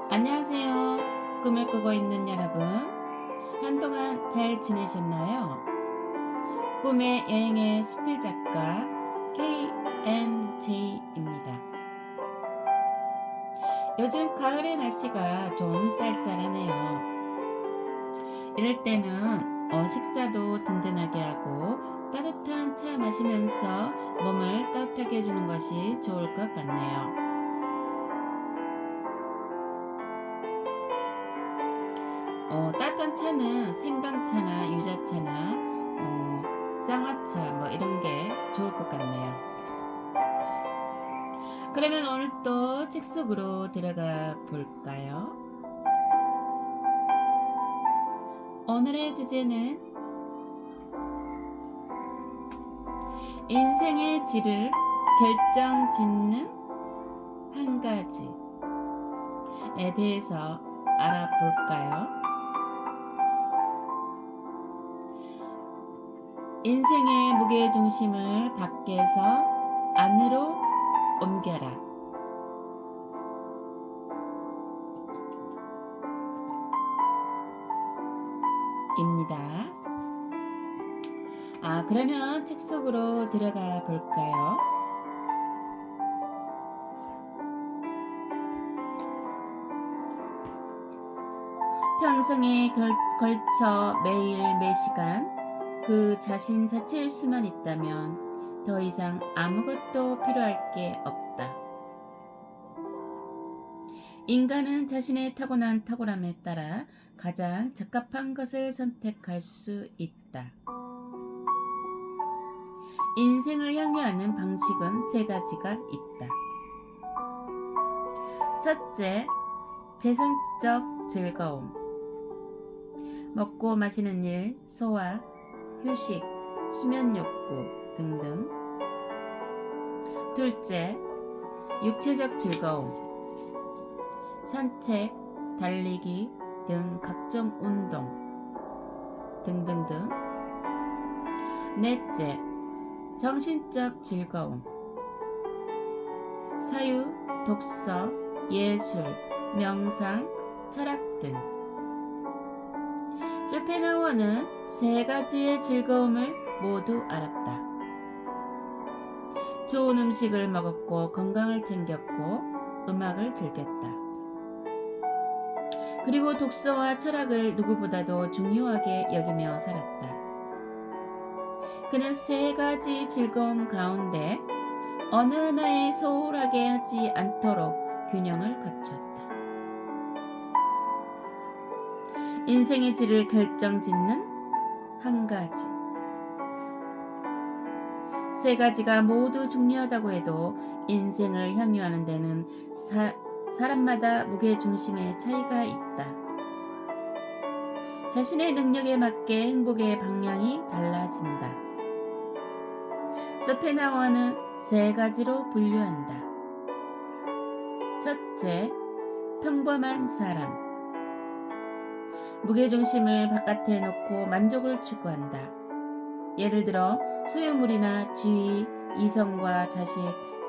안녕하세요. 꿈을 꾸고 있는 여러분. 한동안 잘 지내셨나요? 꿈의 여행의 수필 작가 KMJ입니다. 요즘 가을의 날씨가 좀 쌀쌀하네요. 이럴 때는 식사도 든든하게 하고 따뜻한 차 마시면서 몸을 따뜻하게 해주는 것이 좋을 것 같네요. 따뜻한 차는 생강차나 유자차나 쌍화차 뭐 이런 게 좋을 것 같네요. 그러면 오늘 또 책 속으로 들어가 볼까요? 오늘의 주제는 인생의 질을 결정짓는 한 가지에 대해서 알아볼까요? 인생의 무게 중심을 밖에서 안으로 옮겨라. 입니다. 그러면 책 속으로 들어가 볼까요? 평생에 걸쳐 매일 매시간 그 자신 자체일 수만 있다면 더 이상 아무것도 필요할 게 없다. 인간은 자신의 타고난 탁월함에 따라 가장 적합한 것을 선택할 수 있다. 인생을 향유하는 방식은 세 가지가 있다. 첫째, 재성적 즐거움. 먹고 마시는 일, 소화, 휴식, 수면 욕구 등등. 둘째, 육체적 즐거움. 산책, 달리기 등 각종 운동 등등등. 넷째, 정신적 즐거움. 사유, 독서, 예술, 명상, 철학 등. 쇼펜하우어는 세 가지의 즐거움을 모두 알았다. 좋은 음식을 먹었고 건강을 챙겼고 음악을 즐겼다. 그리고 독서와 철학을 누구보다도 중요하게 여기며 살았다. 그는 세 가지 즐거움 가운데 어느 하나에 소홀하게 하지 않도록 균형을 갖췄다. 인생의 질을 결정짓는 한 가지. 세 가지가 모두 중요하다고 해도 인생을 향유하는 데는 사람마다 무게중심의 차이가 있다. 자신의 능력에 맞게 행복의 방향이 달라진다. 쇼펜하우어는 세 가지로 분류한다. 첫째, 평범한 사람. 무게중심을 바깥에 놓고 만족을 추구한다. 예를 들어 소유물이나 지위, 이성과 자식,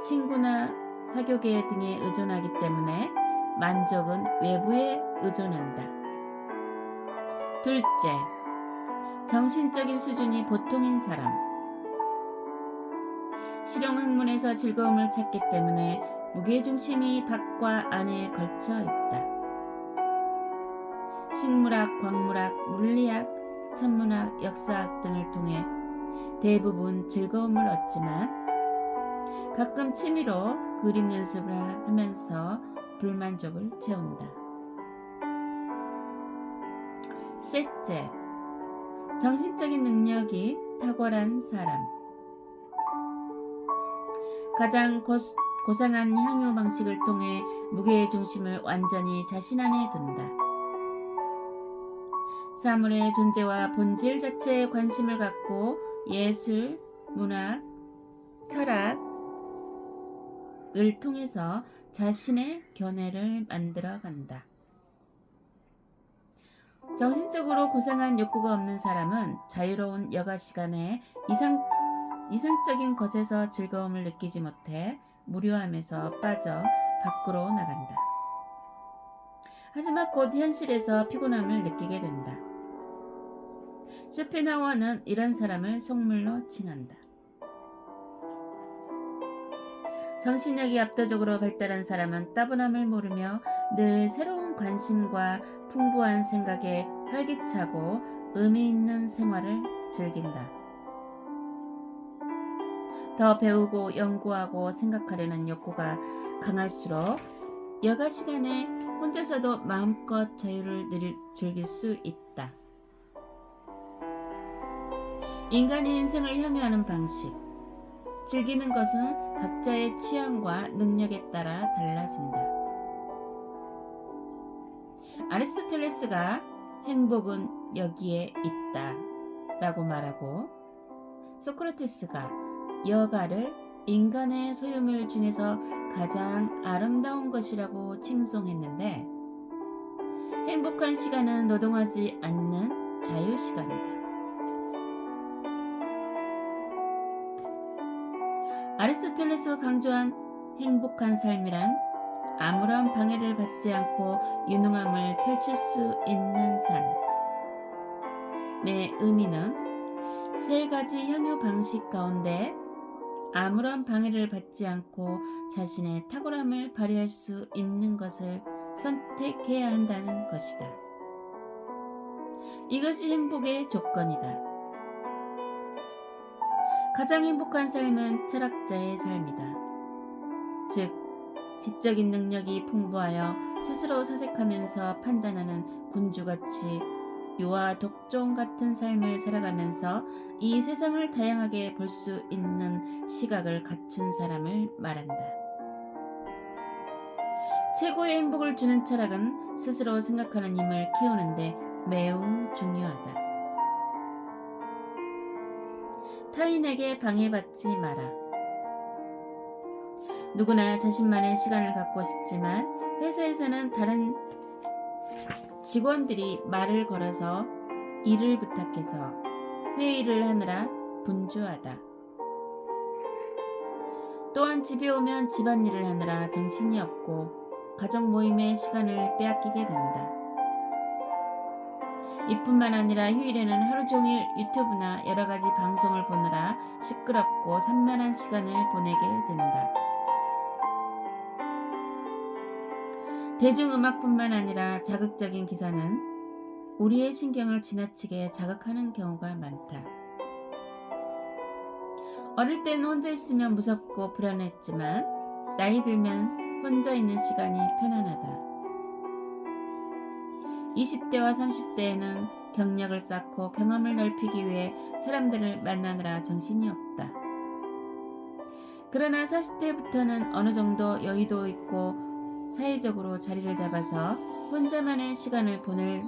친구나 사교계 등에 의존하기 때문에 만족은 외부에 의존한다. 둘째, 정신적인 수준이 보통인 사람. 실용학문에서 즐거움을 찾기 때문에 무게중심이 밖과 안에 걸쳐 있다. 식물학, 광물학, 물리학, 천문학, 역사학 등을 통해 대부분 즐거움을 얻지만 가끔 취미로 그림 연습을 하면서 불만족을 채운다. 셋째, 정신적인 능력이 탁월한 사람. 가장 고상한 향유 방식을 통해 무게의 중심을 완전히 자신 안에 둔다. 사물의 존재와 본질 자체에 관심을 갖고 예술, 문학, 철학을 통해서 자신의 견해를 만들어 간다. 정신적으로 고상한 욕구가 없는 사람은 자유로운 여가 시간에 이상적인 것에서 즐거움을 느끼지 못해 무료함에서 빠져 밖으로 나간다. 하지만 곧 현실에서 피곤함을 느끼게 된다. 쇼펜하우어는 이런 사람을 속물로 칭한다. 정신력이 압도적으로 발달한 사람은 따분함을 모르며 늘 새로운 관심과 풍부한 생각에 활기차고 의미 있는 생활을 즐긴다. 더 배우고 연구하고 생각하려는 욕구가 강할수록 여가 시간에 혼자서도 마음껏 자유를 즐길 수 있다. 인간의 인생을 향유하는 방식, 즐기는 것은 각자의 취향과 능력에 따라 달라진다. 아리스토텔레스가 행복은 여기에 있다 라고 말하고, 소크라테스가 여가를 인간의 소유물 중에서 가장 아름다운 것이라고 칭송했는데, 행복한 시간은 노동하지 않는 자유시간이다. 아리스토텔레스가 강조한 행복한 삶이란 아무런 방해를 받지 않고 유능함을 펼칠 수 있는 삶의 의미는 세 가지 향유 방식 가운데 아무런 방해를 받지 않고 자신의 탁월함을 발휘할 수 있는 것을 선택해야 한다는 것이다. 이것이 행복의 조건이다. 가장 행복한 삶은 철학자의 삶이다. 즉, 지적인 능력이 풍부하여 스스로 사색하면서 판단하는 군주같이 유아 독종 같은 삶을 살아가면서 이 세상을 다양하게 볼 수 있는 시각을 갖춘 사람을 말한다. 최고의 행복을 주는 철학은 스스로 생각하는 힘을 키우는데 매우 중요하다. 타인에게 방해받지 마라. 누구나 자신만의 시간을 갖고 싶지만 회사에서는 다른 직원들이 말을 걸어서 일을 부탁해서 회의를 하느라 분주하다. 또한 집에 오면 집안일을 하느라 정신이 없고 가족 모임의 시간을 빼앗기게 된다. 이뿐만 아니라 휴일에는 하루 종일 유튜브나 여러 가지 방송을 보느라 시끄럽고 산만한 시간을 보내게 된다. 대중음악뿐만 아니라 자극적인 기사는 우리의 신경을 지나치게 자극하는 경우가 많다. 어릴 때는 혼자 있으면 무섭고 불안했지만 나이 들면 혼자 있는 시간이 편안하다. 20대와 30대에는 경력을 쌓고 경험을 넓히기 위해 사람들을 만나느라 정신이 없다. 그러나 40대부터는 어느 정도 여유도 있고 사회적으로 자리를 잡아서 혼자만의 시간을 보낼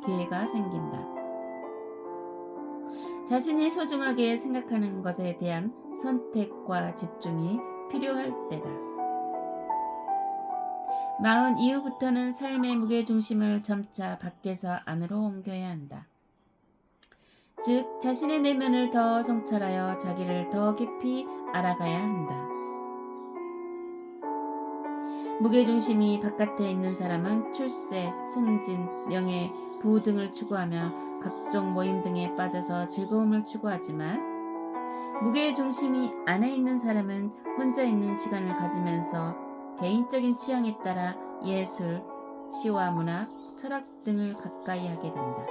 기회가 생긴다. 자신이 소중하게 생각하는 것에 대한 선택과 집중이 필요할 때다. 40 이후부터는 삶의 무게중심을 점차 밖에서 안으로 옮겨야 한다. 즉, 자신의 내면을 더 성찰하여 자기를 더 깊이 알아가야 한다. 무게중심이 바깥에 있는 사람은 출세, 승진, 명예, 부호 등을 추구하며 각종 모임 등에 빠져서 즐거움을 추구하지만 무게중심이 안에 있는 사람은 혼자 있는 시간을 가지면서 개인적인 취향에 따라 예술, 시와 문학, 철학 등을 가까이 하게 된다.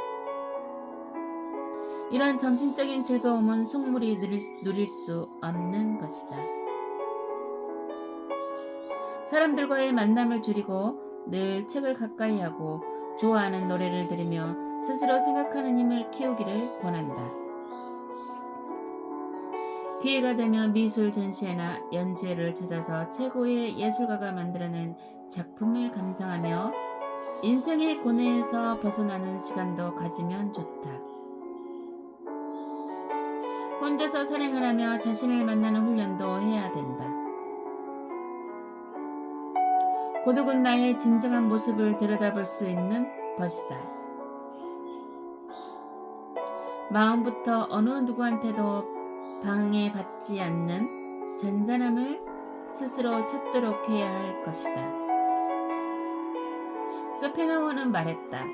이런 정신적인 즐거움은 속물이 누릴 수 없는 것이다. 사람들과의 만남을 줄이고 늘 책을 가까이 하고 좋아하는 노래를 들으며 스스로 생각하는 힘을 키우기를 권한다. 기회가 되면 미술 전시회나 연주회를 찾아서 최고의 예술가가 만들어낸 작품을 감상하며 인생의 고뇌에서 벗어나는 시간도 가지면 좋다. 혼자서 산행을 하며 자신을 만나는 훈련도 해야 된다. 고독은 나의 진정한 모습을 들여다볼 수 있는 것이다. 마음부터 어느 누구한테도 방해받지 않는 잔잔함을 스스로 찾도록 해야 할 것이다. 쇼펜하우어는 말했다.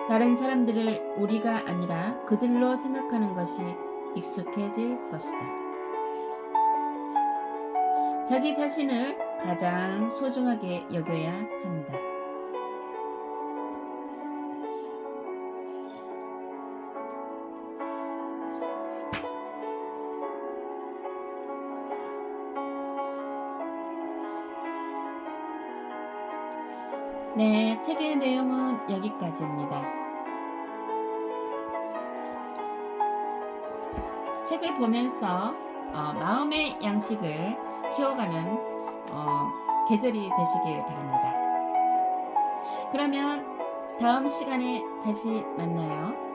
다른 사람들을 우리가 아니라 그들로 생각하는 것이 익숙해질 것이다. 자기 자신을 가장 소중하게 여겨야 한다. 네, 책의 내용은 여기까지입니다. 책을 보면서 마음의 양식을 키워가는 계절이 되시길 바랍니다. 그러면 다음 시간에 다시 만나요.